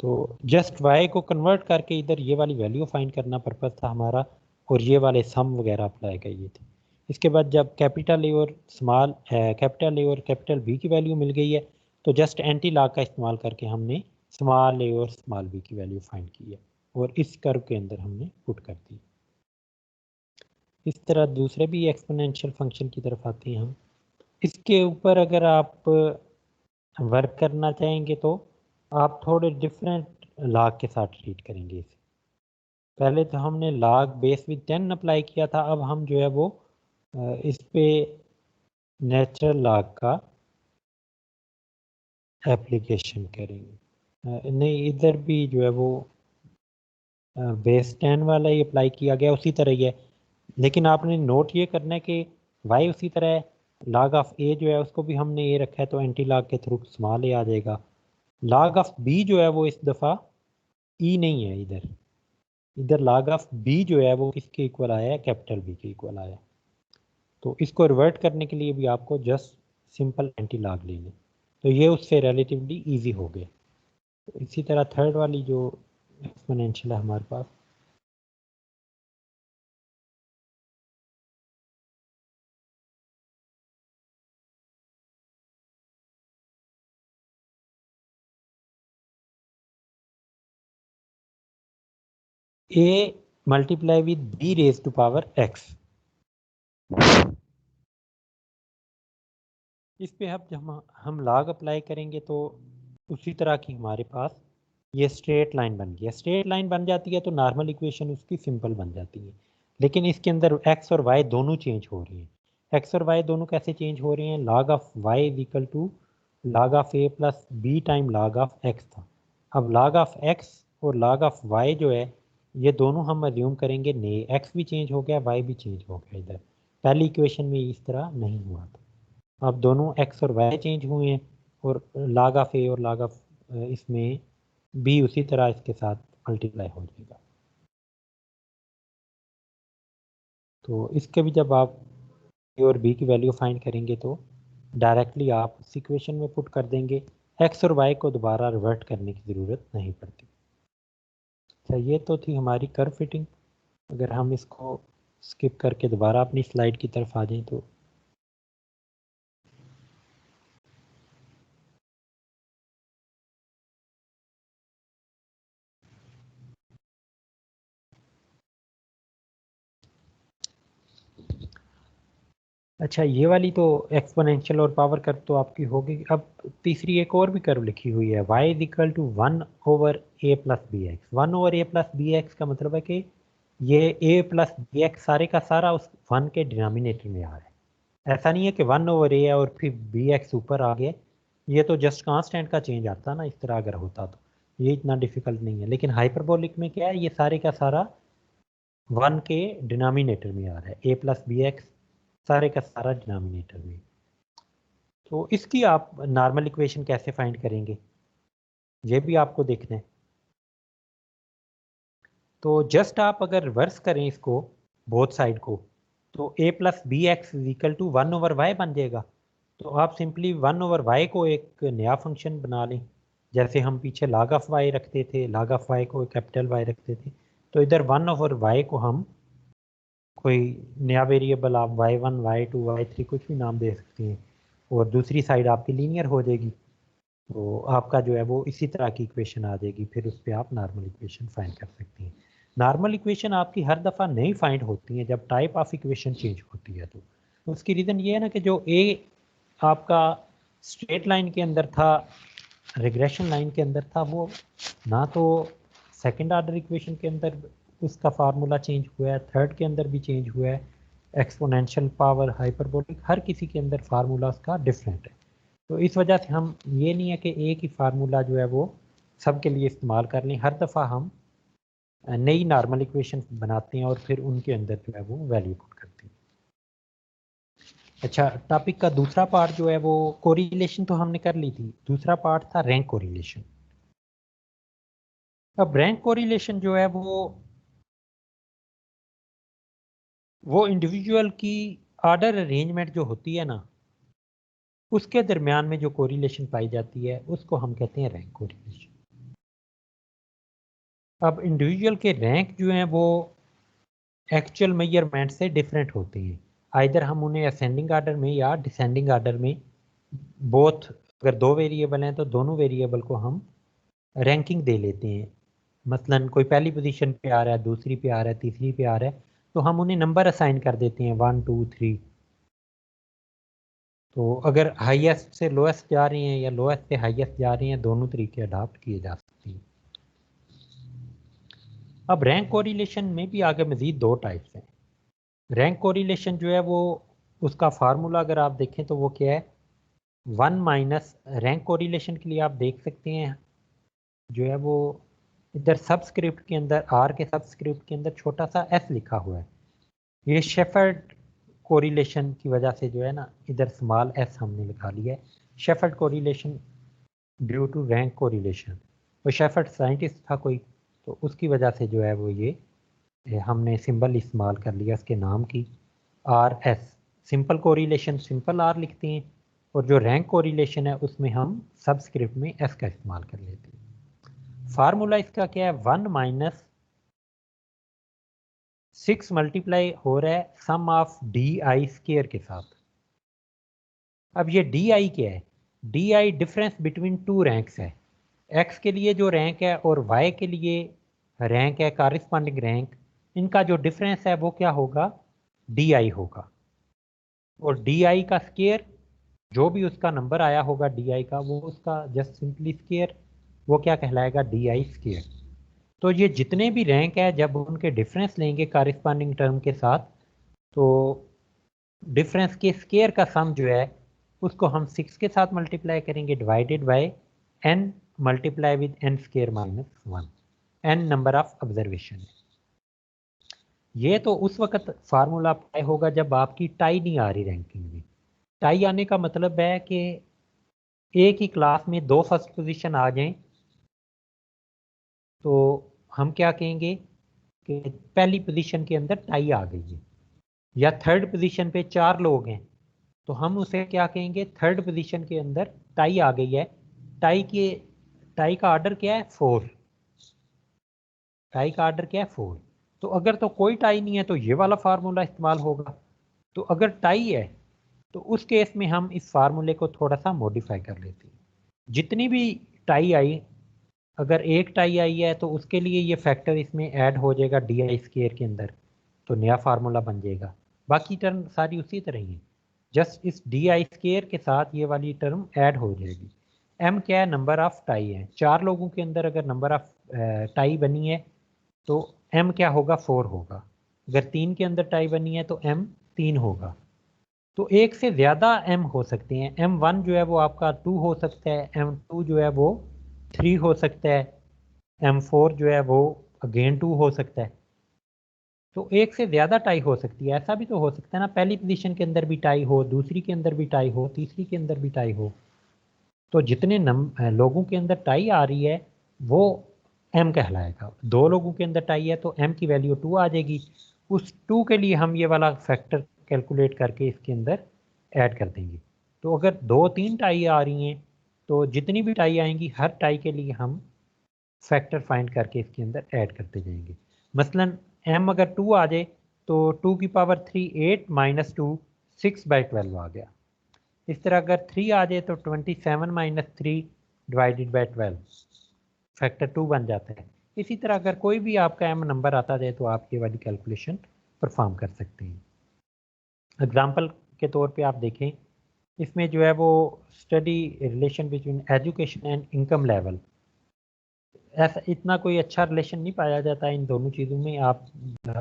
तो जस्ट वाई को कन्वर्ट करके इधर ये वाली वैल्यू फाइंड करना पर्पज़ था हमारा, और ये वाले सम वगैरह अप्लाई किए थे। इसके बाद जब कैपिटल ए और स्मॉल कैपिटल ए और कैपिटल बी की वैल्यू मिल गई है, तो जस्ट एंटी लॉग का इस्तेमाल करके हमने स्मॉल ए और स्मॉल बी की वैल्यू फाइंड की है, और इस कर्व के अंदर हमने पुट कर दी। इस तरह दूसरे भी एक्सपोनेंशियल फंक्शन की तरफ आते हैं हम। इसके ऊपर अगर आप वर्क करना चाहेंगे तो आप थोड़े डिफरेंट लॉग के साथ ट्रीट करेंगे इसे। पहले तो हमने लॉग बेस विद 10 अप्लाई किया था, अब हम जो है वो इस पे नेचुरल लॉग का एप्लीकेशन करेंगे। नहीं, इधर भी जो है वो बेस 10 वाला ही अप्लाई किया गया, उसी तरह ही है। लेकिन आपने नोट ये करना है कि वाई उसी तरह है, लॉग ऑफ ए जो है उसको भी हमने ए रखा है, तो एंटी लॉग के थ्रू स्मॉल ए आ जाएगा। लॉग ऑफ बी जो है वो इस दफ़ा ई नहीं है इधर, इधर लॉग ऑफ बी जो है वो किसके इक्वल आया है? कैपिटल बी के इक्वल आया है। तो इसको रिवर्ट करने के लिए भी आपको जस्ट सिंपल एंटी लॉग लेने, तो ये उससे रिलेटिवली इजी हो गए। तो इसी तरह थर्ड वाली जो एक्सपोनेंशियल है हमारे पास, a multiply with b raise to power x. इस पे अब जब हम लॉग अप्लाई करेंगे तो उसी तरह की हमारे पास ये स्ट्रेट लाइन बन गई है। स्ट्रेट लाइन बन जाती है तो नॉर्मल इक्वेशन उसकी सिंपल बन जाती है, लेकिन इसके अंदर एक्स और वाई दोनों चेंज हो रही हैं। एक्स और वाई दोनों कैसे चेंज हो रहे हैं? Log of y is equal to log of a plus b time log of x था। अब लॉग ऑफ एक्स और लॉग ऑफ वाई जो है, ये दोनों हम अज्यूम करेंगे नए, एक्स भी चेंज हो गया, वाई भी चेंज हो गया। इधर पहली इक्वेशन में इस तरह नहीं हुआ था। अब दोनों एक्स और वाई चेंज हुए हैं, और log ऑफ ए और log ऑफ इसमें बी उसी तरह इसके साथ मल्टीप्लाई हो जाएगा। तो इसके भी जब आप ए और बी की वैल्यू फाइंड करेंगे तो डायरेक्टली आप इस इक्वेशन में पुट कर देंगे, एक्स और वाई को दोबारा रिवर्ट करने की ज़रूरत नहीं पड़ती। अच्छा, ये तो थी हमारी कर्व फिटिंग। अगर हम इसको स्किप करके दोबारा अपनी स्लाइड की तरफ आ जाएं तो अच्छा, ये वाली तो एक्सपोनेंशियल और पावर कर्व तो आपकी होगी। अब तीसरी एक और भी कर्व लिखी हुई है, y is equal to 1/a+bx। 1/a+bx का मतलब है कि ये a+bx सारे का सारा उस 1 के डिनोमिनेटर में आ रहा है। ऐसा नहीं है कि 1/a है और फिर bx ऊपर आ गया। ये तो जस्ट कांस्टेंट का चेंज आता ना, इस तरह अगर होता तो ये इतना डिफिकल्ट नहीं है। लेकिन हाइपरबोलिक में क्या है, ये सारे का सारा 1 के डिनोमिनेटर में आ रहा है, a+bx सारे का सारा डिनोमिनेटर में। तो इसकी आप नॉर्मल इक्वेशन कैसे फाइंड करेंगे, ये भी आपको देखना है। तो जस्ट आप अगर रिवर्स करें इसको, बोथ साइड को, तो a+bx is equal to 1/y बन जाएगा। तो आप सिंपली 1/y को एक नया फंक्शन बना लें, जैसे हम पीछे log ऑफ y रखते थे, log ऑफ y को कैपिटल Y रखते थे, तो इधर 1/y को हम कोई नया वेरिएबल आप y1 y2 y3 कुछ भी नाम दे सकते हैं, और दूसरी साइड आपकी लीनियर हो जाएगी। तो आपका जो है वो इसी तरह की इक्वेशन आ जाएगी, फिर उस पर आप नॉर्मल इक्वेशन फाइंड कर सकती हैं। नॉर्मल इक्वेशन आपकी हर दफ़ा नहीं फाइंड होती हैं जब टाइप ऑफ इक्वेशन चेंज होती है। तो उसकी रीज़न ये है ना कि जो ए आपका स्ट्रेट लाइन के अंदर था, रिग्रेशन लाइन के अंदर था, वो ना तो सेकंड ऑर्डर इक्वेशन के अंदर उसका फार्मूला चेंज हुआ है, थर्ड के अंदर भी चेंज हुआ है, एक्सपोनेंशियल पावर हाइपरबोलिक हर किसी के अंदर फार्मूला उसका डिफरेंट है। तो इस वजह से हम ये नहीं है कि एक ही फार्मूला जो है वो सबके लिए इस्तेमाल कर लें, हर दफ़ा हम नई नॉर्मल इक्वेशन बनाते हैं और फिर उनके अंदर जो है वो वैल्यू पुट करते हैं। अच्छा, टॉपिक का दूसरा पार्ट जो है वो कोरिलेशन तो हमने कर ली थी, दूसरा पार्ट था रैंक कोरिलेशन। अब रैंक कोरिलेशन जो है वो इंडिविजुअल की ऑर्डर अरेंजमेंट जो होती है ना, उसके दरमियान में जो कोरिलेशन पाई जाती है उसको हम कहते हैं रैंक कोरिलेशन। अब इंडिविजुअल के रैंक जो हैं वो एक्चुअल मेजरमेंट से डिफरेंट होते हैं, आइदर हम उन्हें असेंडिंग आर्डर में या डिसेंडिंग आर्डर में, बोथ अगर दो वेरिएबल हैं तो दोनों वेरिएबल को हम रैंकिंग दे लेते हैं। मसलन कोई पहली पोजीशन पे आ रहा है, दूसरी पे आ रहा है, तीसरी पे आ रहा है, तो हम उन्हें नंबर असाइन कर देते हैं 1 2 3। तो अगर हाईएस्ट से लोएस्ट जा रहे हैं या लोएस्ट से हाईएस्ट जा रहे हैं, दोनों तरीके अडॉप्ट किए जा सकते हैं। अब रैंक कोरिलेशन में भी आगे मजीद दो टाइप्स हैं। रैंक कोरिलेशन जो है वो उसका फार्मूला अगर आप देखें तो वो क्या है, 1 माइनस, रैंक कोरिलेशन के लिए आप देख सकते हैं जो है वो इधर सबस्क्रिप्ट के अंदर, आर के सबस्क्रिप्ट के अंदर छोटा सा एस लिखा हुआ है। ये शेफर्ड कोरिलेशन की वजह से जो है ना, इधर स्मॉल एस हमने लिखा लिया है, Shepherd correlation due to rank correlation. वो शेफर्ड साइंटिस्ट था कोई, तो उसकी वजह से जो है वो ये हमने सिंबल इस्तेमाल कर लिया उसके नाम की, R S. Simple correlation simple R लिखते हैं, और जो रैंक कोरिलेशन है उसमें हम सबस्क्रिप्ट में एस का इस्तेमाल कर लेते हैं। फार्मूला इसका क्या है, 1 माइनस 6 मल्टीप्लाई हो रहा है सम ऑफ डी आई स्केयर के साथ। अब ये डी आई क्या है, D I difference between two ranks है। एक्स के लिए जो रैंक है और वाई के लिए रैंक है, कारस्पॉन्डिंग रैंक, इनका जो डिफरेंस है वो क्या होगा, डी आई होगा। और डी आई का स्केयर, जो भी उसका नंबर आया होगा डी आई का, वो उसका जस्ट सिंपली स्केयर, वो क्या कहलाएगा, डी आई स्केयर। तो ये जितने भी रैंक है जब उनके डिफरेंस लेंगे कारस्पॉन्डिंग टर्म के साथ, तो डिफरेंस के स्केयर का सम जो है उसको हम 6 के साथ मल्टीप्लाई करेंगे, divided by n multiply with n square minus 1, n number of observation है। ये तो उस वक्त फार्मूला अप्लाई होगा जब आपकी टाई नहीं आ रही रैंकिंग में। टाई आने का मतलब है कि एक ही क्लास में दो फर्स्ट पोजीशन आ जाएं, तो हम क्या कहेंगे कि पहली पोजीशन के अंदर टाई आ गई है। या थर्ड पोजीशन पे 4 लोग हैं, तो हम उसे क्या कहेंगे, थर्ड पोजीशन के अंदर टाई आ गई है। टाई के टाई का ऑर्डर क्या है, 4। टाई का ऑर्डर क्या है, 4। तो अगर तो कोई टाई नहीं है तो ये वाला फार्मूला इस्तेमाल होगा। तो अगर टाई है तो उस केस में हम इस फार्मूले को थोड़ा सा मॉडिफाई कर लेते हैं। जितनी भी टाई आई, अगर एक टाई आई है तो उसके लिए ये फैक्टर इसमें ऐड हो जाएगा डी आई स्केयर के अंदर, तो नया फार्मूला बन जाएगा। बाकी टर्म सारी उसी तरह ही है, जस्ट इस डी आई स्केयर के साथ ये वाली टर्म ऐड हो जाएगी। एम क्या है, नंबर ऑफ टाई है। 4 लोगों के अंदर अगर नंबर ऑफ टाई बनी है तो एम क्या होगा, 4 होगा। अगर 3 के अंदर टाई बनी है तो एम 3 होगा। तो एक से ज़्यादा एम हो सकते हैं। M1 जो है वो आपका 2 हो सकता है, M2 जो है वो 3 हो सकता है, M4 जो है वो अगेन 2 हो सकता है। तो एक से ज़्यादा टाई हो सकती है। ऐसा भी तो हो सकता है ना, पहली पोजीशन के अंदर भी टाई हो, दूसरी के अंदर भी टाई हो, तीसरी के अंदर भी टाई हो। तो जितने लोगों के अंदर टाई आ रही है वो एम कहलाएगा। 2 लोगों के अंदर टाई है तो एम की वैल्यू 2 आ जाएगी। उस 2 के लिए हम ये वाला फैक्टर कैलकुलेट करके इसके अंदर ऐड कर देंगे। तो अगर 2 3 टाई आ रही हैं तो जितनी भी टाई आएंगी हर टाई के लिए हम फैक्टर फाइंड करके इसके अंदर ऐड करते जाएंगे। मसलन एम अगर 2 आ जाए तो 2 की पावर 3 8 माइनस 2 6/12 आ गया। इस तरह अगर 3 आ जाए तो 27 माइनस 3 डिवाइडेड बाय 12, फैक्टर 2 बन जाता है। इसी तरह अगर कोई भी आपका m नंबर आता जाए तो आप ये वाली कैलकुलेशन परफॉर्म कर सकते हैं। एग्जाम्पल के तौर पे आप देखें, इसमें जो है वो study relation between education and income level, ऐसा इतना कोई अच्छा रिलेशन नहीं पाया जाता इन दोनों चीज़ों में। आप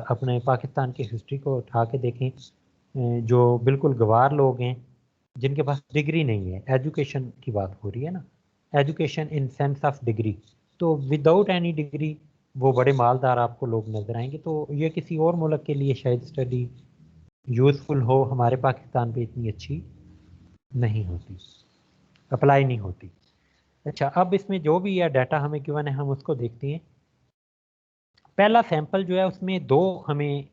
अपने पाकिस्तान की हिस्ट्री को उठा के देखें, जो बिल्कुल गवार लोग हैं जिनके पास डिग्री नहीं है, एजुकेशन की बात हो रही है ना, education in sense of degree, तो विदाउट एनी डिग्री वो बड़े मालदार आपको लोग नजर आएंगे। तो ये किसी और मुल्क के लिए शायद स्टडी यूज़फुल हो, हमारे पाकिस्तान पे इतनी अच्छी नहीं होती, अप्लाई नहीं होती। अच्छा, अब इसमें जो भी है डाटा हमें गिवन है हम उसको देखते हैं। पहला सैंपल जो है उसमें दो हमें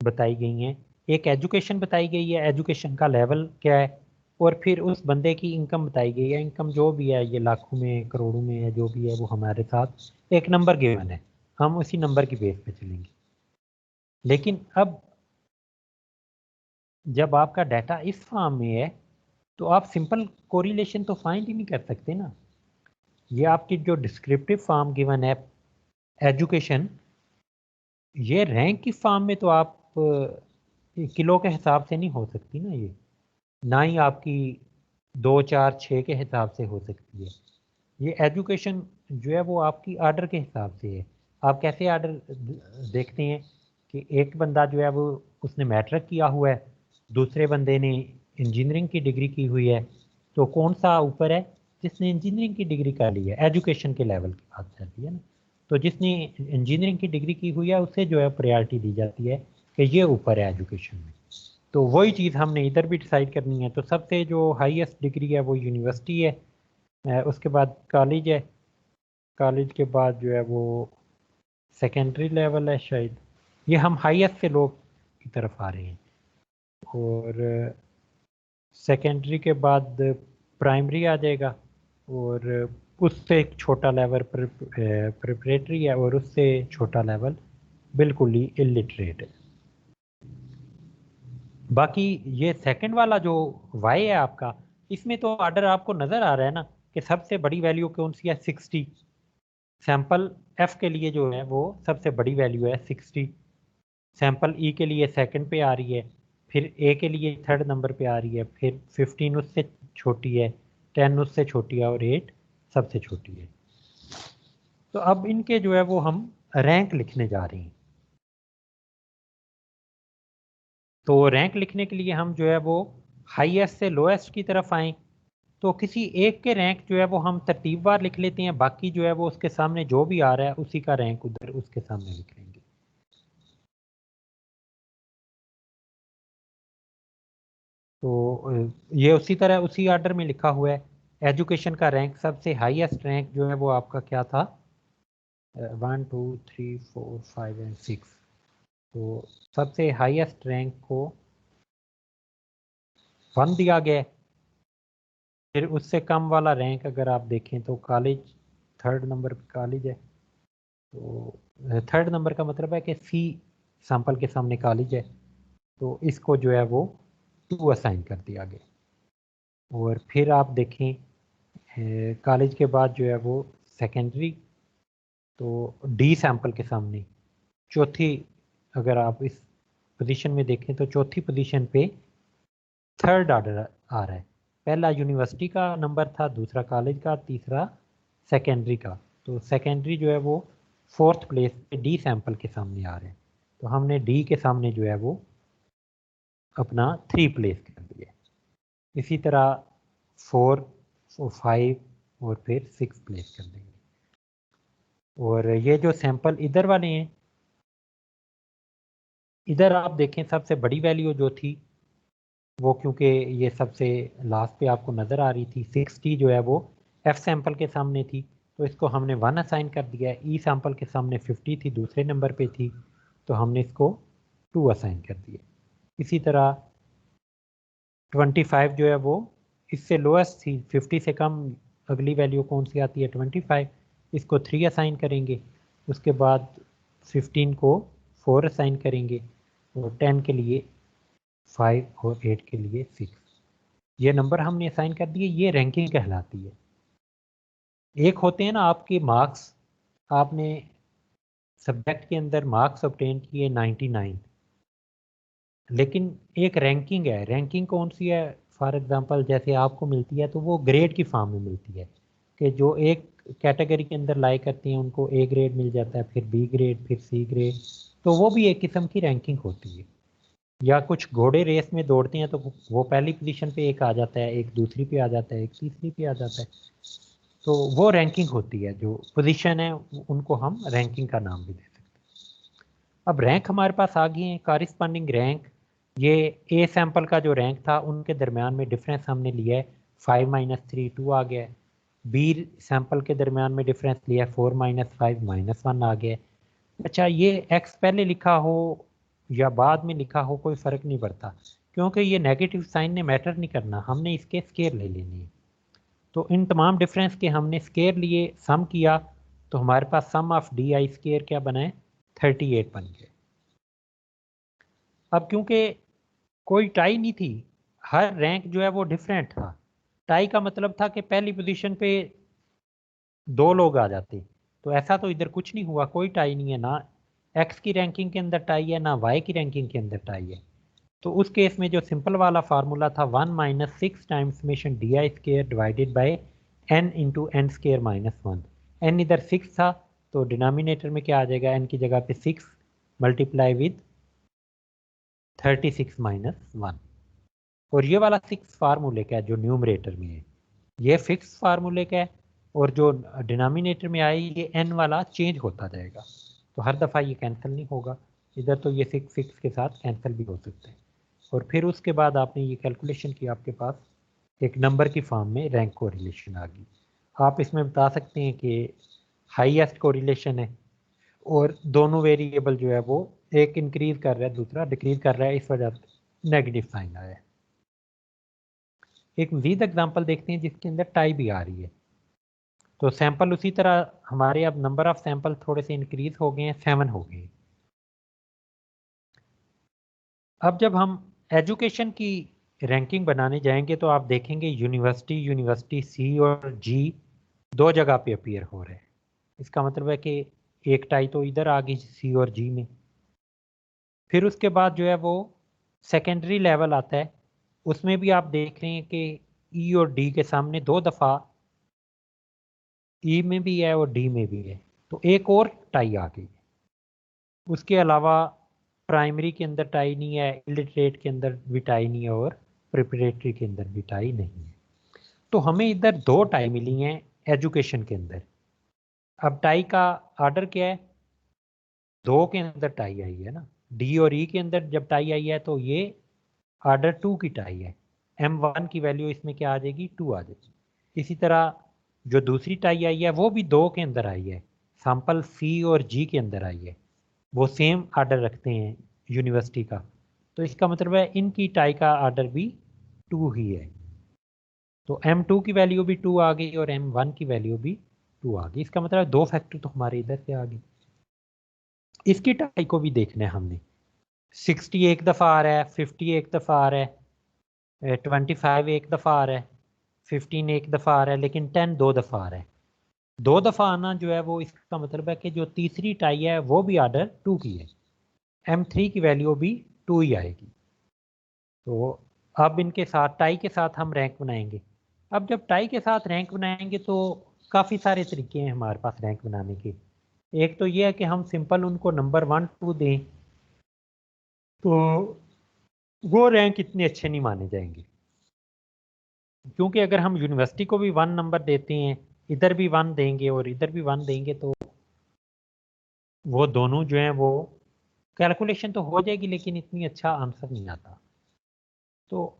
बताई गई हैं, एक एजुकेशन बताई गई है, एजुकेशन का लेवल क्या है, और फिर उस बंदे की इनकम बताई गई है। इनकम जो भी है ये लाखों में करोड़ों में है, जो भी है वो हमारे साथ एक नंबर गिवन है, हम उसी नंबर की बेस पे चलेंगे। लेकिन अब जब आपका डाटा इस फॉर्म में है तो आप सिंपल कोरिलेशन तो फाइंड ही नहीं कर सकते ना। ये आपकी जो डिस्क्रिप्टिव फॉर्म गिवन है एजुकेशन, ये रैंक की फॉर्म में तो आप किलो के हिसाब से नहीं हो सकती ना, ये ना ही आपकी 2 4 6 के हिसाब से हो सकती है। ये एजुकेशन जो है वो आपकी आर्डर के हिसाब से है। आप कैसे आर्डर देखते हैं कि एक बंदा जो है वो उसने मैट्रिक किया हुआ है, दूसरे बंदे ने इंजीनियरिंग की डिग्री की हुई है, तो कौन सा ऊपर है? जिसने इंजीनियरिंग की डिग्री कर ली है, एजुकेशन के लेवल की बात चल रही है ना। तो जिसने इंजीनियरिंग की डिग्री की हुई है उसे जो है प्रायोरिटी दी जाती है कि ये ऊपर है एजुकेशन में। तो वही चीज़ हमने इधर भी डिसाइड करनी है। तो सबसे जो हाईएस्ट डिग्री है वो यूनिवर्सिटी है, उसके बाद कॉलेज है, कॉलेज के बाद जो है वो सेकेंडरी लेवल है शायद। ये हम हाईएस्ट से लोग की तरफ आ रहे हैं। और सेकेंडरी के बाद प्राइमरी आ जाएगा, और उससे एक छोटा लेवल प्रिपरेटरी है, और उससे छोटा लेवल बिल्कुल ही इलिटरेट है। बाकी ये सेकंड वाला जो वाई है आपका, इसमें तो ऑर्डर आपको नज़र आ रहा है ना कि सबसे बड़ी वैल्यू कौन सी है? 60। सैंपल एफ के लिए जो है वो सबसे बड़ी वैल्यू है 60, सैंपल ई के लिए सेकंड पे आ रही है, फिर ए के लिए थर्ड नंबर पे आ रही है, फिर 15 उससे छोटी है, 10 उससे छोटी है, और 8 सबसे छोटी है। तो अब इनके जो है वो हम रैंक लिखने जा रहे हैं। तो रैंक लिखने के लिए हम जो है वो हाईएस्ट से लोएस्ट की तरफ आएँ। तो किसी एक के रैंक जो है वो हम तरतीबवार लिख लेते हैं, बाकी जो है वो उसके सामने जो भी आ रहा है उसी का रैंक उधर उसके सामने लिख लेंगे। तो ये उसी तरह उसी आर्डर में लिखा हुआ है। एजुकेशन का रैंक सबसे हाईएस्ट रैंक जो है वो आपका क्या था? 1 2 3 4 5 एंड 6। तो सबसे हाईएस्ट रैंक को 1 दिया गया है। फिर उससे कम वाला रैंक अगर आप देखें तो कॉलेज, थर्ड नंबर पे कॉलेज है। तो थर्ड नंबर का मतलब है कि सी सैंपल के सामने कॉलेज है, तो इसको जो है वो 2 असाइन कर दिया गया। और फिर आप देखें कॉलेज के बाद जो है वो सेकेंडरी, तो डी सैंपल के सामने चौथी, अगर आप इस पोजीशन में देखें तो चौथी पोजीशन पे थर्ड ऑर्डर आ रहा है। पहला यूनिवर्सिटी का नंबर था, दूसरा कॉलेज का, तीसरा सेकेंडरी का। तो सेकेंडरी जो है वो फोर्थ प्लेस पे डी सैंपल के सामने आ रहे हैं, तो हमने डी के सामने जो है वो अपना 3 प्लेस कर दिया। इसी तरह 4 और 5 और फिर 6 प्लेस कर देंगे। और ये जो सैंपल इधर वाले हैं, इधर आप देखें सबसे बड़ी वैल्यू जो थी वो, क्योंकि ये सबसे लास्ट पे आपको नज़र आ रही थी, 60 जो है वो एफ सैंपल के सामने थी, तो इसको हमने 1 असाइन कर दिया है। ई सैंपल के सामने 50 थी, दूसरे नंबर पे थी, तो हमने इसको 2 असाइन कर दिए। इसी तरह 25 जो है वो इससे लोएस्ट थी, 50 से कम अगली वैल्यू कौन सी आती है? 25, इसको 3 असाइन करेंगे। उसके बाद 15 को 4 असाइन करेंगे, और 10 के लिए 5 और 8 के लिए 6। ये नंबर हमने असाइन कर दिए, ये रैंकिंग कहलाती है। एक होते हैं ना आपके मार्क्स, आपने सब्जेक्ट के अंदर मार्क्स ऑब्टेन किए 99, लेकिन एक रैंकिंग है। रैंकिंग कौन सी है? फॉर एग्जांपल जैसे आपको मिलती है तो वो ग्रेड की फॉर्म में मिलती है, कि जो एक कैटेगरी के अंदर लाई करती हैं उनको ए ग्रेड मिल जाता है, फिर बी ग्रेड, फिर सी ग्रेड। तो वो भी एक किस्म की रैंकिंग होती है। या कुछ घोड़े रेस में दौड़ते हैं तो वो पहली पोजीशन पे एक आ जाता है, एक दूसरी पे आ जाता है, एक तीसरी पे आ जाता है। तो वो रैंकिंग होती है, जो पोजीशन है उनको हम रैंकिंग का नाम भी दे सकते हैं। अब रैंक हमारे पास आ गई है, कारस्पॉन्डिंग रैंक। ये ए सैंपल का जो रैंक था उनके दरमियान में डिफरेंस हमने लिया है, 5 - 3 2 आ गया है। बी सैंपल के दरमियान में डिफरेंस लिया है, 4 - 5 -1 आ गया है। अच्छा, ये एक्स पहले लिखा हो या बाद में लिखा हो कोई फ़र्क नहीं पड़ता, क्योंकि ये नेगेटिव साइन ने मैटर नहीं करना, हमने इसके स्केयर ले लेने हैं। तो इन तमाम डिफरेंस के हमने स्केयर लिए, सम किया, तो हमारे पास सम ऑफ डी आई स्केयर क्या बना है? 38 बन गए। अब क्योंकि कोई टाई नहीं थी, हर रैंक जो है वो डिफरेंट था। टाई का मतलब था कि पहली पोजीशन पे दो लोग आ जाते, तो ऐसा तो इधर कुछ नहीं हुआ, कोई टाई नहीं है ना। एक्स की रैंकिंग के अंदर टाई है, ना वाई की रैंकिंग के अंदर टाई है। तो उस केस में जो सिंपल वाला फार्मूला था 1 - 6 times summation d i square divided by n into n square -1। N इधर 6 था, तो डिनोमिनेटर में क्या आ जाएगा? एन की जगह पे 6 मल्टीप्लाई विद 36 -1। और ये वाला 6 फार्मूले का है जो न्यूमरेटर में है, ये फिक्स फार्मूले का है। और जो डिनोमिनेटर में आए ये एन वाला चेंज होता जाएगा, तो हर दफ़ा ये कैंसिल नहीं होगा। इधर तो ये 6 के साथ कैंसिल भी हो सकते हैं। और फिर उसके बाद आपने ये कैलकुलेशन की, आपके पास एक नंबर की फॉर्म में रैंक कोरिलेशन आ गई। आप इसमें बता सकते हैं कि हाईएस्ट कोरिलेशन है, और दोनों वेरिएबल जो है वो एक इंक्रीज कर रहा है, दूसरा डिक्रीज कर रहा है, इस वजह से नेगेटिव साइन आया है। एक मजीद एग्जांपल देखते हैं जिसके अंदर टाई भी आ रही है। तो सैंपल उसी तरह हमारे अब नंबर ऑफ सैंपल थोड़े से इंक्रीज हो गए हैं, 7 हो गए। अब जब हम एजुकेशन की रैंकिंग बनाने जाएंगे तो आप देखेंगे यूनिवर्सिटी सी और जी दो जगह पे अपीयर हो रहे हैं। इसका मतलब है कि एक टाई तो इधर आ गई सी और जी में। फिर उसके बाद जो है वो सेकेंडरी लेवल आता है, उसमें भी आप देख रहे हैं कि ई और डी के सामने दो दफ़ा ई में भी है और डी में भी है, तो एक और टाई आ गई। उसके अलावा प्राइमरी के अंदर टाई नहीं है, इलिटरेट के अंदर भी टाई नहीं है, और प्रिपरेटरी के अंदर भी टाई नहीं है। तो हमें इधर दो टाई मिली हैं एजुकेशन के अंदर। अब टाई का आर्डर क्या है? दो के अंदर टाई आई है ना, डी और ई के अंदर जब टाई आई है तो ये आर्डर 2 की टाई है। M1 की वैल्यू इसमें क्या आ जाएगी? 2 आ जाएगी। इसी तरह जो दूसरी टाई आई है वो भी दो के अंदर आई है, सैंपल सी और जी के अंदर आई है, वो सेम आर्डर रखते हैं यूनिवर्सिटी का। तो इसका मतलब है इनकी टाई का आर्डर भी 2 ही है। तो M2 की वैल्यू भी 2 आ गई और M1 की वैल्यू भी 2 आ गई। इसका मतलब है दो फैक्टर तो हमारे इधर से आ गई। इसकी टाई को भी देखना है हमने। 60 एक दफ़ा आ रहा है, 50 एक दफ़ा आ रहा है, 25 एक दफ़ा आ रहा है, 15 एक दफ़ा आ रहा है, लेकिन 10 दो दफ़ा आ रहा है। दो दफ़ा आना जो है वो इसका मतलब है कि जो तीसरी टाई है वो भी आर्डर 2 की है, M3 की वैल्यू भी 2 ही आएगी। तो अब इनके साथ टाई के साथ हम रैंक बनाएंगे। अब जब टाई के साथ रैंक बनाएंगे तो काफ़ी सारे तरीके हैं हमारे पास रैंक बनाने के। एक तो ये है कि हम सिंपल उनको नंबर 1 2 दें, तो वो रैंक इतने अच्छे नहीं माने जाएंगे, क्योंकि अगर हम यूनिवर्सिटी को भी 1 नंबर देते हैं, इधर भी 1 देंगे और इधर भी 1 देंगे, तो वो दोनों जो हैं वो कैलकुलेशन तो हो जाएगी लेकिन इतनी अच्छा आंसर नहीं आता। तो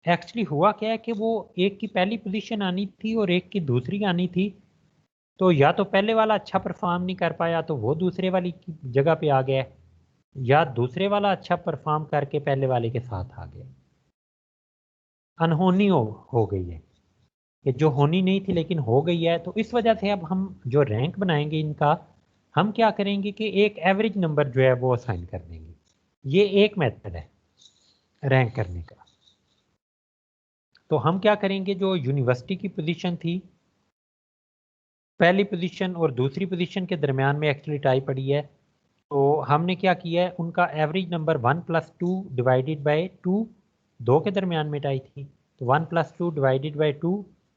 एक्चुअली हुआ क्या है कि वो एक की पहली पोजीशन आनी थी और एक की दूसरी आनी थी, तो या तो पहले वाला अच्छा परफॉर्म नहीं कर पाया तो वो दूसरे वाली की जगह पे आ गया, या दूसरे वाला अच्छा परफॉर्म करके पहले वाले के साथ आ गया। अनहोनी हो गई है, कि जो होनी नहीं थी लेकिन हो गई है। तो इस वजह से अब हम जो रैंक बनाएंगे इनका, हम क्या करेंगे कि एक एवरेज नंबर जो है वो असाइन कर देंगे। ये एक मेथड है रैंक करने का। तो हम क्या करेंगे, जो यूनिवर्सिटी की पोजीशन थी पहली पोजीशन और दूसरी पोजीशन के दरमियान में एक्चुअली टाई पड़ी है, तो हमने क्या किया है, उनका एवरेज नंबर 1 + 2 डिवाइडेड बाई 2, 2 के दरमियान में टाई थी, तो 1 + 2 डिवाइडेड बाई 2,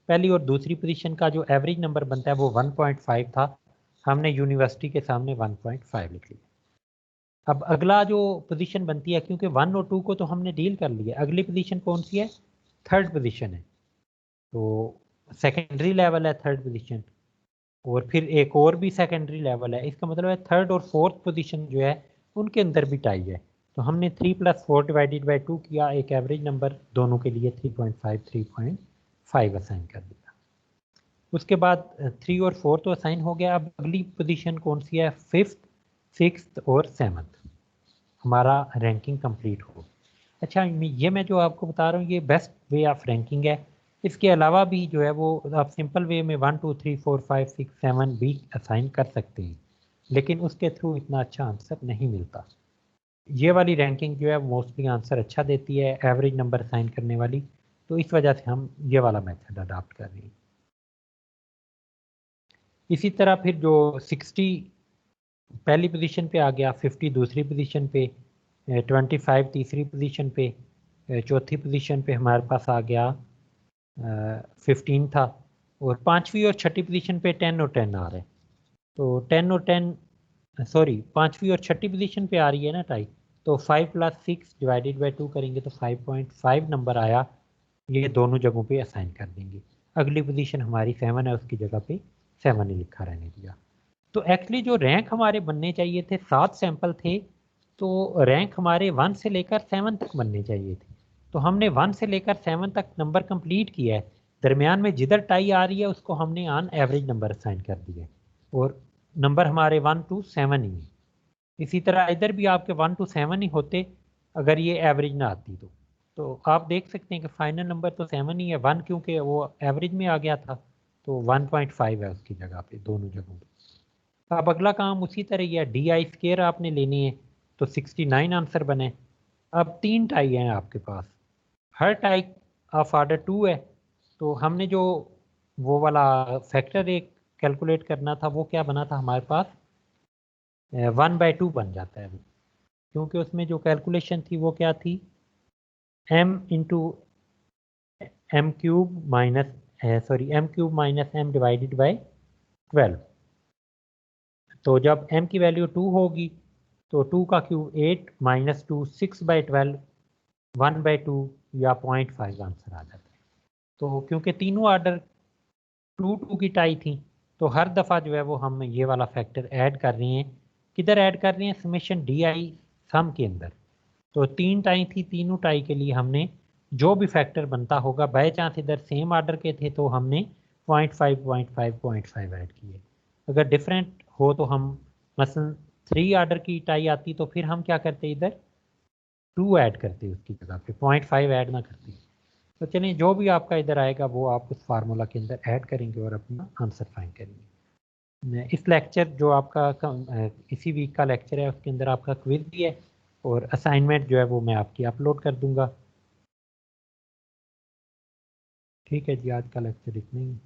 पहली और दूसरी पोजीशन का जो एवरेज नंबर बनता है वो 1.5 था, हमने यूनिवर्सिटी के सामने 1.5 लिख लिया। अब अगला जो पोजीशन बनती है, क्योंकि 1 और 2 को तो हमने डील कर लिया, अगली पोजीशन कौन सी है, थर्ड पोजीशन है, तो सेकेंडरी लेवल है थर्ड पोजीशन, और फिर एक और भी सेकेंडरी लेवल है, इसका मतलब है थर्ड और फोर्थ पोजीशन जो है उनके अंदर भी टाई है, तो हमने 3 + 4 डिवाइडेड बाई 2 किया, एक एवरेज नंबर दोनों के लिए 3.5 3.5 असाइन कर दिया। उसके बाद 3 और 4 तो असाइन हो गया, अब अगली पोजीशन कौन सी है, फिफ्थ, सिक्स्थ और सेवन्थ, हमारा रैंकिंग कंप्लीट हो। अच्छा, ये मैं जो आपको बता रहा हूँ ये बेस्ट वे ऑफ रैंकिंग है, इसके अलावा भी जो है वो आप सिंपल वे में 1 2 3 4 5 6 7 भी असाइन कर सकते हैं, लेकिन उसके थ्रू इतना अच्छा आंसर नहीं मिलता। ये वाली रैंकिंग जो है मोस्टली आंसर अच्छा देती है, एवरेज नंबर असाइन करने वाली, तो इस वजह से हम ये वाला मेथड अडॉप्ट कर रहे हैं। इसी तरह फिर जो 60 पहली पोजीशन पे आ गया, 50 दूसरी पोजीशन पे, 25 तीसरी पोजीशन पे, चौथी पोजीशन पे हमारे पास आ गया 15 था, और पांचवी और छठी पोजीशन पे 10 और 10 आ रहे हैं, तो 10 और 10 सॉरी पांचवी और छठी पोजीशन पे आ रही है ना टाई, तो 5 + 6 डिवाइडेड बाई 2 करेंगे तो 5.5 नंबर आया, ये दोनों जगहों पे असाइन कर देंगे। अगली पोजीशन हमारी 7 है, उसकी जगह पे 7 ही लिखा रहने दिया। तो एक्चुअली जो रैंक हमारे बनने चाहिए थे, 7 सैंपल थे, तो रैंक हमारे 1 से लेकर 7 तक बनने चाहिए थे, तो हमने 1 से लेकर 7 तक नंबर कंप्लीट किया है, दरमियान में जिधर टाई आ रही है उसको हमने ऑन एवरेज नंबर असाइन कर दिया है, और नंबर हमारे 1 to 7 ही है। इसी तरह इधर भी आपके 1 to 7 ही होते अगर ये एवरेज ना आती तो आप देख सकते हैं कि फाइनल नंबर तो 7 ही है, 1 क्योंकि वो एवरेज में आ गया था, तो 1.5 है उसकी जगह पे दोनों जगहों पे। अब अगला काम उसी तरह ही है, DI² आपने लेनी है, तो 69 आंसर बने। अब 3 टाई हैं आपके पास, हर टाई ऑफ ऑर्डर 2 है, तो हमने जो वो वाला फैक्टर एक कैलकुलेट करना था, वो क्या बना था हमारे पास, 1/2 बन जाता है वो, क्योंकि उसमें जो कैलकुलेशन थी वो क्या थी, m डिवाइडेड बाई 12, तो जब m की वैल्यू 2 होगी तो 2 का क्यूब 8 - 2 6/12, 1/2 या 0.5 आंसर आ जाता है। तो क्योंकि तीनों ऑर्डर 2 की टाई थी, तो हर दफ़ा जो है वो हम ये वाला फैक्टर ऐड कर रहे हैं, किधर ऐड कर रहे हैं, समेशन DI सम के अंदर। तो 3 टाई थी, तीनों टाई के लिए हमने जो भी फैक्टर बनता होगा, बाय चांस इधर सेम ऑर्डर के थे तो हमने 0.5 ऐड किए, अगर डिफरेंट हो तो हम मसलन 3 ऑर्डर की टाई आती तो फिर हम क्या करते, इधर 2 ऐड करते उसकी जगह पे, 0.5 ऐड ना करते। तो चलिए जो भी आपका इधर आएगा वो आप उस फार्मूला के अंदर ऐड करेंगे और अपना आंसर फाइंड करेंगे। इस लेक्चर जो आपका इसी वीक का लेक्चर है, उसके अंदर आपका क्विज भी है, और असाइनमेंट जो है वो मैं आपकी अपलोड कर दूंगा। ठीक है जी, आज का लेक्चर इतना ही।